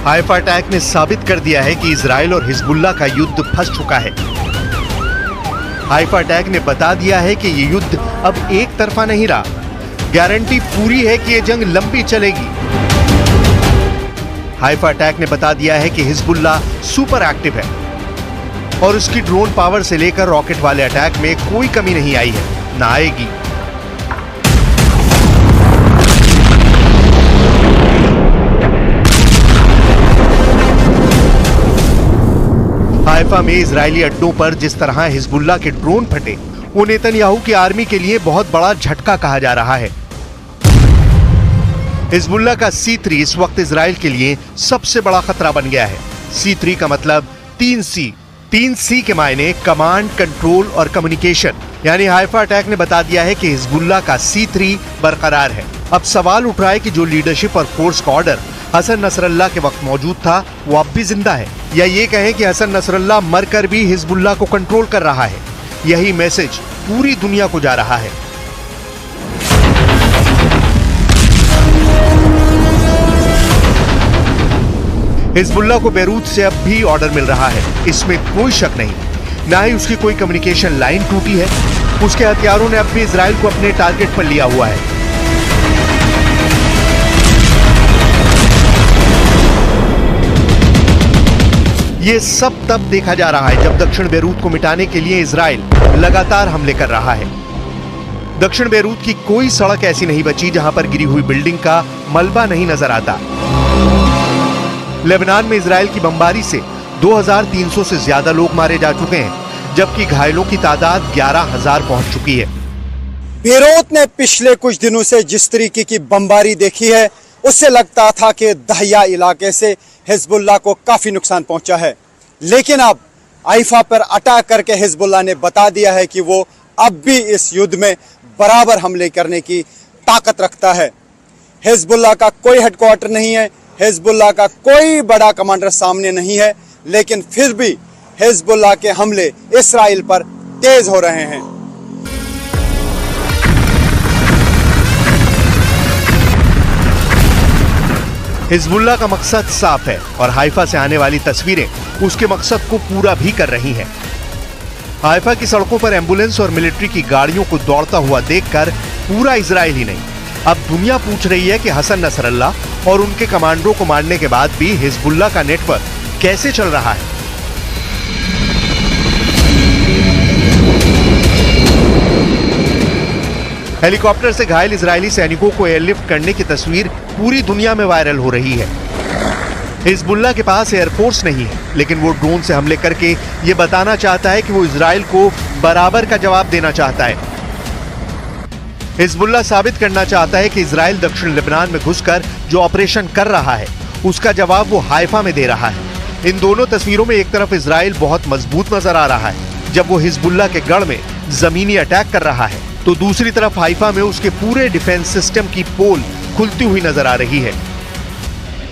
Haifa attack ने साबित कर दिया है कि इजराइल और हिजबुल्लाह का युद्ध फंस चुका है। हाइफा अटैक ने बता दिया है कि ये युद्ध अब एक तरफा नहीं रहा। गारंटी पूरी है कि ये जंग लंबी चलेगी। हाइफा अटैक ने बता दिया है कि हिजबुल्लाह सुपर एक्टिव है और उसकी ड्रोन पावर से लेकर रॉकेट वाले अटैक में कोई कमी नहीं आई है, ना आएगी। हाइफा में इजरायली अड्डों पर जिस तरह हिजबुल्लाह के ड्रोन फटे, वो नेतन्याहू की आर्मी के लिए बहुत बड़ा झटका कहा जा रहा है। हिजबुल्लाह का C3 इस वक्त इजराइल के लिए सबसे बड़ा खतरा बन गया है। C3 का मतलब 3C। 3C के मायने कमांड, कंट्रोल और कम्युनिकेशन। यानी हाइफा अटैक ने बता दिया है कि हिजबुल्लाह का C3 बरकरार है। अब सवाल उठ रहा है कि जो लीडरशिप और फोर्स का ऑर्डर हसन नसरल्लाह के वक्त मौजूद था, वो अब भी जिंदा है, या ये कहें कि हसन नसरल्लाह मरकर भी हिजबुल्लाह को कंट्रोल कर रहा है। यही मैसेज पूरी दुनिया को जा रहा है। हिजबुल्लाह को बैरूत से अब भी ऑर्डर मिल रहा है, इसमें कोई शक नहीं। ना ही उसकी कोई कम्युनिकेशन लाइन टूटी है। उसके हथियारों ने अब भी इजराइल को अपने टारगेट पर लिया हुआ है। ये सब तब देखा जा रहा है जब दक्षिण बैरूत को मिटाने के लिए इजराइल लगातार हमले कर रहा है। दक्षिण बैरूत की कोई सड़क ऐसी नहीं बची जहां पर गिरी हुई बिल्डिंग का मलबा नहीं नजर आता। लेबनान में इजराइल की बमबारी से 2300 से ज्यादा लोग मारे जा चुके हैं, जबकि घायलों की तादाद 11,000 पहुंच चुकी है। बैरूत ने पिछले कुछ दिनों से जिस तरीके की बमबारी देखी है, उससे लगता था कि दहिया इलाके से हिजबुल्लाह को काफी नुकसान पहुंचा है। लेकिन अब हाइफा पर अटैक करके हिजबुल्लाह ने बता दिया है कि वो अब भी इस युद्ध में बराबर हमले करने की ताकत रखता है। हिजबुल्लाह का कोई हेडक्वार्टर नहीं है, हिजबुल्लाह का कोई बड़ा कमांडर सामने नहीं है, लेकिन फिर भी हिजबुल्लाह के हमले इस्राइल पर तेज हो रहे हैं। हिजबुल्लाह का मकसद साफ है और हाइफा से आने वाली तस्वीरें उसके मकसद को पूरा भी कर रही हैं। हाइफा की सड़कों पर एम्बुलेंस और मिलिट्री की गाड़ियों को दौड़ता हुआ देखकर पूरा इजराइल ही नहीं, अब दुनिया पूछ रही है कि हसन नसरल्लाह और उनके कमांडरों को मारने के बाद भी हिजबुल्लाह का नेटवर्क कैसे चल रहा है। हेलीकॉप्टर से घायल इजरायली सैनिकों को एयरलिफ्ट करने की तस्वीर पूरी दुनिया में वायरल हो रही है। हिजबुल्लाह के पास एयरफोर्स नहीं है, लेकिन वो ड्रोन से हमले करके ये बताना चाहता है कि वो इजराइल को बराबर का जवाब देना चाहता है। हिजबुल्लाह साबित करना चाहता है कि इजराइल दक्षिण लेबनान में घुसकर जो ऑपरेशन कर रहा है, उसका जवाब वो हाइफा में दे रहा है। इन दोनों तस्वीरों में एक तरफ इजराइल बहुत मजबूत नजर आ रहा है जब वो हिजबुल्लाह के गढ़ में जमीनी अटैक कर रहा है, तो दूसरी तरफ हाइफा में उसके पूरे डिफेंस सिस्टम की पोल खुलती हुई नजर आ रही है।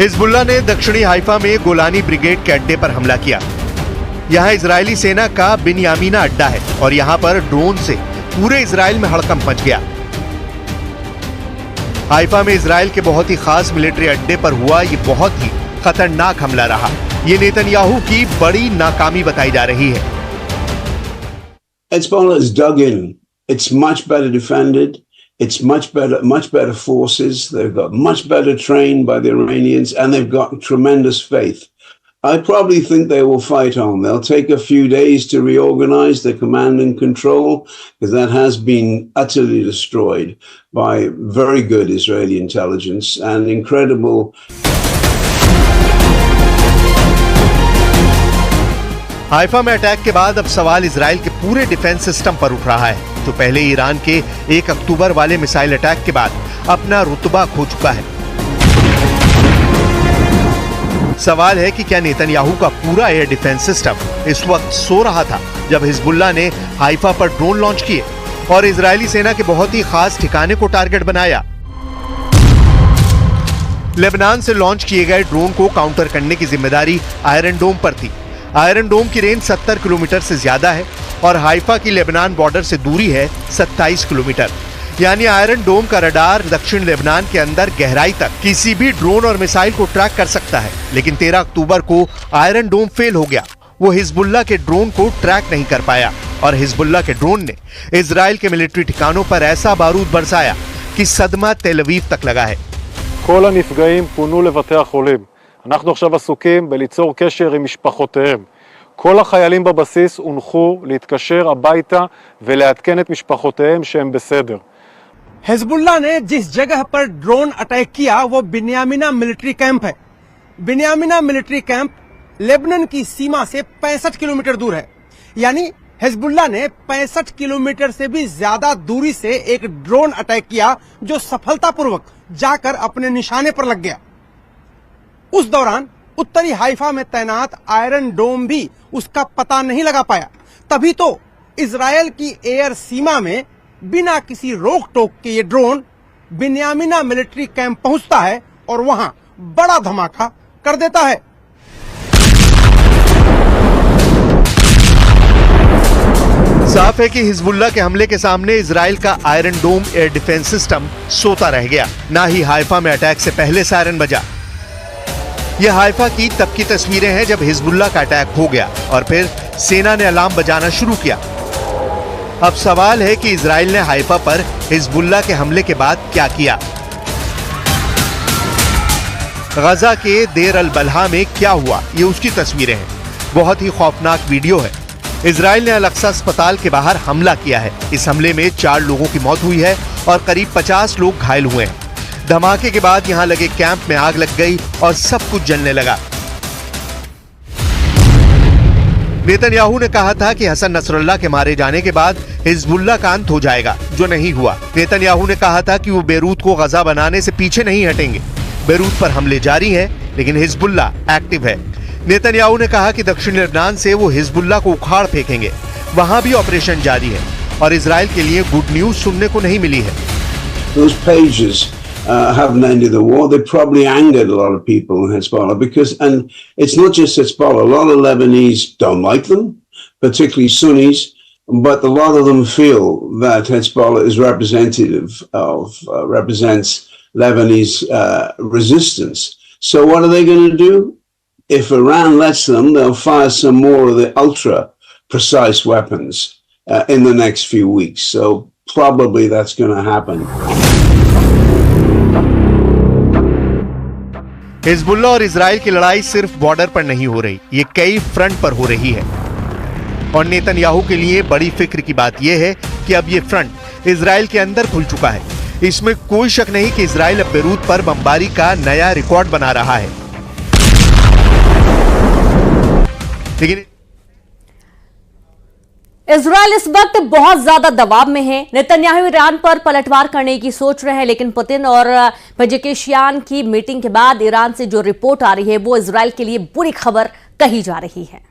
हिजबुल्लाह ने दक्षिणी हाइफा में गोलानी ब्रिगेड के अड्डे पर हमला किया। यहाँ इजरायली सेना का बिनयामीना अड्डा है और यहाँ पर ड्रोन से पूरे इजराइल में हड़कंप मच गया। हाइफा में इजराइल के बहुत ही खास मिलिट्री अड्डे पर हुआ ये बहुत ही खतरनाक हमला रहा। ये नेतन्याहू की बड़ी नाकामी बताई जा रही है। Hezbollah is dug in. It's much better defended. It's much better forces. They've got much better trained by the Iranians, and they've got tremendous faith. I probably think they will fight on. They'll take a few days to reorganize the command and control, because that has been utterly destroyed by very good Israeli intelligence and incredible. Haifa में attack के बाद अब सवाल Israel के पूरे defence system पर उठ रहा है, जो पहले ईरान के 1 अक्टूबर वाले मिसाइल अटैक के बाद अपना रुतबा खो चुका है। सवाल है कि क्या नेतन्याहू का पूरा एयर डिफेंस सिस्टम इस वक्त सो रहा था जब हिजबुल्लाह ने हाइफा पर ड्रोन लॉन्च किए और इजरायली सेना के बहुत ही खास ठिकाने को टारगेट बनाया। लेबनान से लॉन्च किए गए ड्रोन को काउंटर करने की जिम्मेदारी आयरन डोम पर थी। आयरन डोम की रेंज 70 किलोमीटर से ज्यादा है और हाइफा की लेबनान बॉर्डर से दूरी है 27 किलोमीटर। यानी आयरन डोम का रडार दक्षिण लेबनान के अंदर गहराई तक किसी भी ड्रोन और मिसाइल को ट्रैक कर सकता है। लेकिन 13 अक्टूबर को आयरन डोम फेल हो गया। वो हिजबुल्लाह के ड्रोन को ट्रैक नहीं कर पाया और हिजबुल्लाह के ड्रोन ने इजराइल के मिलिट्री ठिकानों पर ऐसा बारूद बरसाया कि सदमा तेल अवीव तक लगा है। כל הנפגעים פונו לבתי החולים. אנחנו עכשיו עסוקים בליצור קשר עם משפחותיהם. כל החיילים בבסיס הונחו להתקשר הביתה ולעדכן את משפחותיהם שהם בסדר. हिजबुल्लाह ने जिस जगह पर ड्रोन अटैक किया वो बिन्यामिना मिलिट्री कैंप है। बिन्यामिना मिलिट्री कैंप लेबनान की सीमा से 65 किलोमीटर दूर है। यानी हिजबुल्लाह ने 65 किलोमीटर से भी ज्यादा दूरी से एक ड्रोन अटैक किया जो सफलतापूर्वक जाकर अपने निशाने पर लग गया। उस दौरान उत्तरी हाइफा में तैनात आयरन डोम भी उसका पता नहीं लगा पाया। तभी तो इजरायल की एयर सीमा में बिना किसी रोक टोक के ये ड्रोन बिन्यामिना मिलिट्री कैंप पहुंचता है और वहां बड़ा धमाका कर देता है। साफ है कि हिजबुल्लाह के हमले के सामने इजराइल का आयरन डोम एयर डिफेंस सिस्टम सोता रह गया। ना ही हाइफा में अटैक से पहले सायरन बजा। यह हाइफा की तब की तस्वीरें हैं जब हिजबुल्लाह का अटैक हो गया और फिर सेना ने अलार्म बजाना शुरू किया। अब सवाल है कि इजराइल ने हाइफा पर हिजबुल्लाह के हमले के बाद क्या किया। गजा के देर अल बलहा में क्या हुआ, ये उसकी तस्वीरें हैं। बहुत ही खौफनाक वीडियो है। इजराइल ने अल-अक्सा अस्पताल के बाहर हमला किया है। इस हमले में 4 लोगों की मौत हुई है और करीब 50 लोग घायल हुए हैं। धमाके के बाद यहां लगे कैंप में आग लग गई और सब कुछ जलने लगा। नेतन्याहू ने कहा था कि हसन नसरल्लाह के मारे जाने के बाद हिजबुल्लाह का अंत हो जाएगा, जो नहीं हुआ। नेतन्याहू ने कहा था कि वो बेरूत को गजा बनाने से पीछे नहीं हटेंगे। बेरूत पर हमले जारी हैं, लेकिन हिजबुल्लाह एक्टिव है। नेतन्याहू ने कहा कि दक्षिण लेबनान से वो हिजबुल्लाह को उखाड़ फेंकेंगे। वहां भी ऑपरेशन जारी है और इजराइल के लिए गुड न्यूज सुनने को नहीं मिली है। Those pages haven't ended the war. They probably angered a lot of people in Hezbollah because, and it's not just Hezbollah, a lot of Lebanese don't like them, particularly Sunnis, but a lot of them feel that Hezbollah is representative of, represents Lebanese resistance. So what are they going to do? If Iran lets them, they'll fire some more of the ultra precise weapons in the next few weeks. So probably that's going to happen. Hezbollah और Israel की लड़ाई सिर्फ border पर नहीं हो रही, ये कई फ्रंट पर हो रही है। और नेतन्याहू के लिए बड़ी फिक्र की बात यह है कि अब ये फ्रंट इजराइल के अंदर खुल चुका है। इसमें कोई शक नहीं कि इजराइल अब बेरूत पर बमबारी का नया रिकॉर्ड बना रहा है। लेकिन इजराइल इस वक्त बहुत ज्यादा दबाव में है। नेतन्याहू ईरान पर पलटवार करने की सोच रहे हैं, लेकिन पुतिन और पेजेकिशियान की मीटिंग के बाद ईरान से जो रिपोर्ट आ रही है वो इजराइल के लिए बुरी खबर कही जा रही है।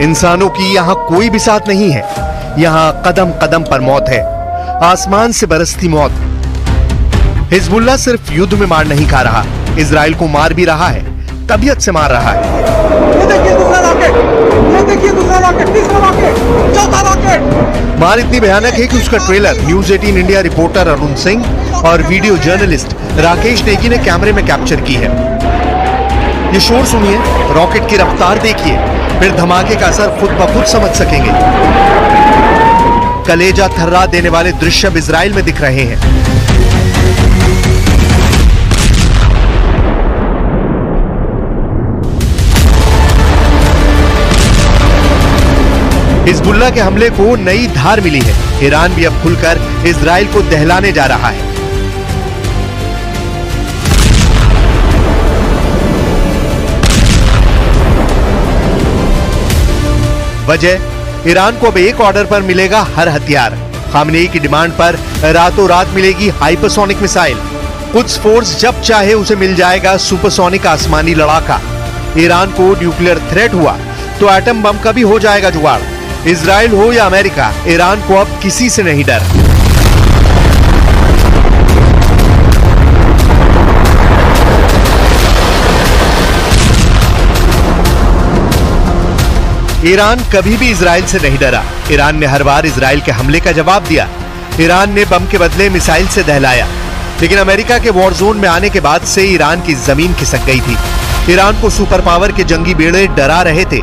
इंसानों की यहां कोई भी साथ नहीं है। यहां कदम कदम पर मौत है, आसमान से बरसती मौत। हिजबुल्लाह सिर्फ युद्ध में मार नहीं खा रहा, इजराइल को मार भी रहा है, तबीयत से मार रहा है। ये देखिए दूसरा रॉकेट, ये देखिए दूसरा रॉकेट, तीसरा रॉकेट, चौथा रॉकेट। मार इतनी भयानक है कि उसका trailer news 18 India reporter Arun Singh और वीडियो जर्नलिस्ट राकेश नेगी ने कैमरे में कैप्चर की है। ये शोर सुनिए, रॉकेट की रफ्तार देखिए, फिर धमाके का असर खुद ब खुद समझ सकेंगे। कलेजा थर्रा देने वाले दृश्य अब इजराइल में दिख रहे हैं। हिजबुल्लाह के हमले को नई धार मिली है। ईरान भी अब खुलकर इजराइल को दहलाने जा रहा है। वजह ईरान को अब एक ऑर्डर पर मिलेगा हर हथियार। खामनेई की डिमांड पर रातों रात मिलेगी हाइपरसोनिक मिसाइल। कुछ फोर्स जब चाहे उसे मिल जाएगा सुपरसोनिक आसमानी लड़ाका। ईरान को न्यूक्लियर थ्रेट हुआ तो एटम बम का भी हो जाएगा जुगाड़। इजराइल हो या अमेरिका, ईरान को अब किसी से नहीं डर। ईरान कभी भी इजराइल से नहीं डरा। ईरान ने हर बार इजराइल के हमले का जवाब दिया। ईरान ने बम के बदले मिसाइल से दहलाया। लेकिन अमेरिका के वॉर जोन में आने के बाद से ईरान की जमीन खिसक गई थी। ईरान को सुपर पावर के जंगी बेड़े डरा रहे थे।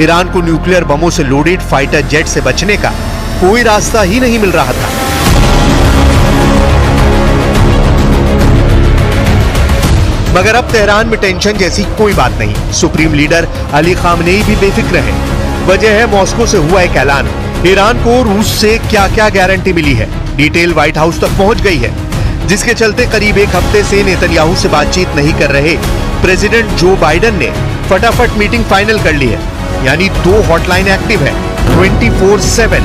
ईरान को न्यूक्लियर बमों से लोडेड फाइटर जेट से बचने का कोई रास्ता ही नहीं मिल रहा था। मगर अब तेहरान में टेंशन जैसी कोई बात नहीं। सुप्रीम लीडर अली खामनेई भी बेफिक्र है। वजह है मॉस्को से हुआ एक ऐलान। ईरान को रूस से क्या क्या गारंटी मिली है, डिटेल व्हाइट हाउस तक पहुंच गई है, जिसके चलते करीब एक हफ्ते से नेतन्याहू से बातचीत नहीं कर रहे प्रेसिडेंट जो बाइडेन ने फटाफट मीटिंग फाइनल कर ली है। यानी 2 हॉटलाइन एक्टिव है 24/7।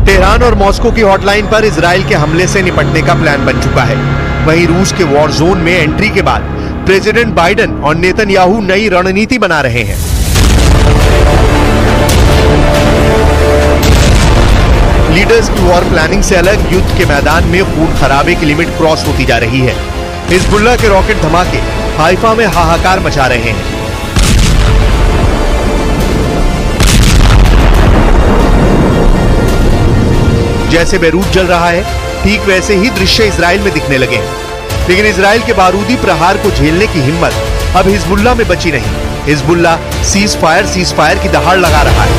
तेहरान और मॉस्को की हॉटलाइन पर इजराइल के हमले से निपटने का प्लान बन चुका है। वहीं रूस के वॉर जोन में एंट्री के बाद प्रेसिडेंट बाइडेन और नेतन्याहू नई रणनीति बना रहे हैं। लीडर्स की वॉर प्लानिंग से अलग युद्ध के मैदान में खून खराबे की लिमिट क्रॉस होती जा रही है। हिजबुल्लाह के रॉकेट धमाके हाइफा में हाहाकार मचा रहे हैं। जैसे बेरूत जल रहा है, ठीक वैसे ही दृश्य इजराइल में दिखने लगे हैं। लेकिन इजराइल के बारूदी प्रहार को झेलने की हिम्मत अब हिजबुल्लाह में बची नहीं। हिजबुल्लाह सीज फायर की दहाड़ लगा रहा है।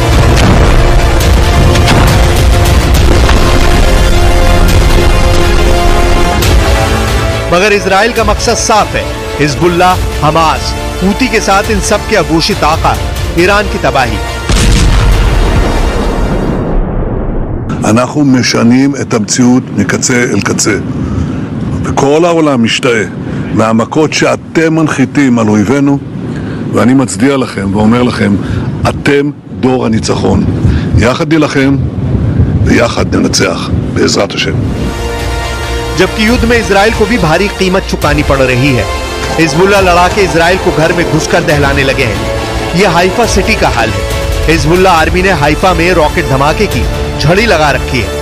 मगर इजराइल का मकसद साफ है। हिजबुल्लाह, हमास, हूती के साथ इन सब के अघोषित आका ईरान की तबाही। אנחנו משנים את המציאות מקצה אל קצה. וכל העולם משתאה מהמכות שאתם מנחיתים על אויבינו, ואני מצדיע לכם ואומר לכם, אתם דור הניצחון. יחד נילחם ויחד ננצח, בעזרת השם. जबकि युद्ध में इजराइल को भी भारी कीमत चुकानी पड़ रही है। हिजबुल्लाह लड़ाके इजराइल को घर में घुसकर दहलाने लगे हैं। यह हाइफा सिटी का हाल है। हिजबुल्लाह आर्मी ने हाइफा में रॉकेट धमाके की झड़ी लगा रखी है।